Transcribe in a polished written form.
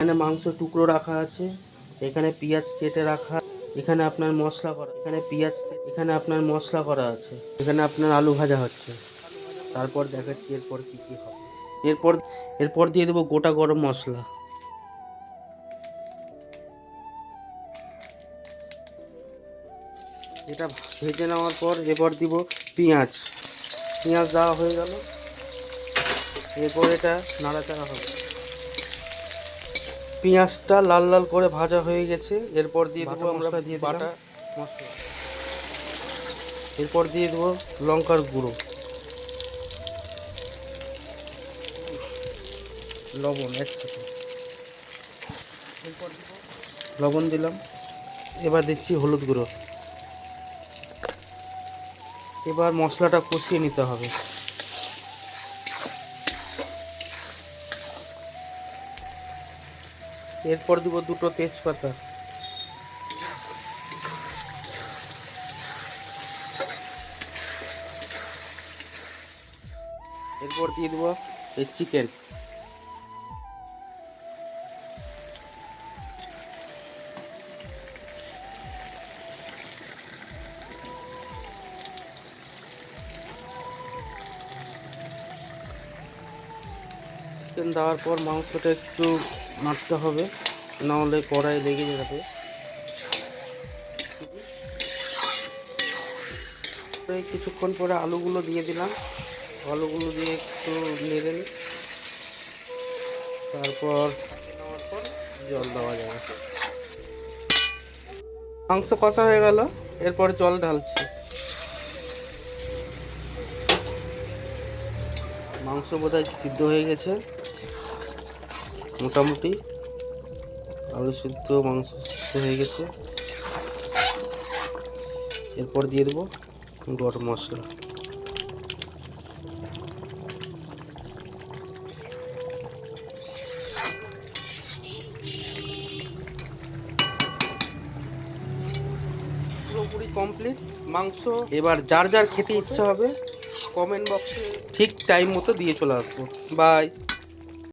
এখানে মাংস টুকরো রাখা আছে, এখানে পেঁয়াজ কেটে রাখা, এখানে আপনার মশলা করা, এখানে আপনার মশলা করা আছে, এখানে আপনার আলু ভাজা হচ্ছে। তারপর দেখাচ্ছি এরপর কি কি হবে। এরপর এরপর দিয়ে দেবো গোটা গরম মশলা। এটা ভেজে নেওয়ার পর এরপর দিব পেঁয়াজ। পেঁয়াজ দেওয়া হয়ে গেল, এরপর এটা নাড়াচাড়া হবে। পেঁয়াজটা লাল লাল করে ভাজা হয়ে গেছে, এরপর দিয়ে দেবো আমরা বাটা মশলা। এরপর দিয়ে দেবো লঙ্কার গুঁড়ো, লবণ একসাথে। এরপর দেবো লবণ দিলাম, এবার দিচ্ছি হলুদ গুঁড়ো। এবার মশলাটা কষিয়ে নিতে হবে। এরপর দিব দুটো তেজপাতা, এরপর দিয়ে দেবো এই চিকেন। চিকেন দেওয়ার পর মাংসটা একটু নাড়তে হবে, নাহলে কড়াই লেগে যাবে। কিছুক্ষণ পরে আলুগুলো দিয়ে দিলাম, আলুগুলো দিয়ে একটু নেড়ে নিই, তারপর জল দেওয়া যাবে। মাংস কষা হয়ে গেল, এরপর জল ঢালছি। মাংস বোধহয় সিদ্ধ হয়ে গেছে মোটামুটি, আলু সিদ্ধ মাংস সিদ্ধ হয়ে গেছে। এরপর দিয়ে দেবো গরম মশলা। পুরোপুরি কমপ্লিট মাংস। এবার যার যার খেতে ইচ্ছা হবে কমেন্ট বক্সে ঠিক টাইম মতো দিয়ে চলে আসবো। বাই।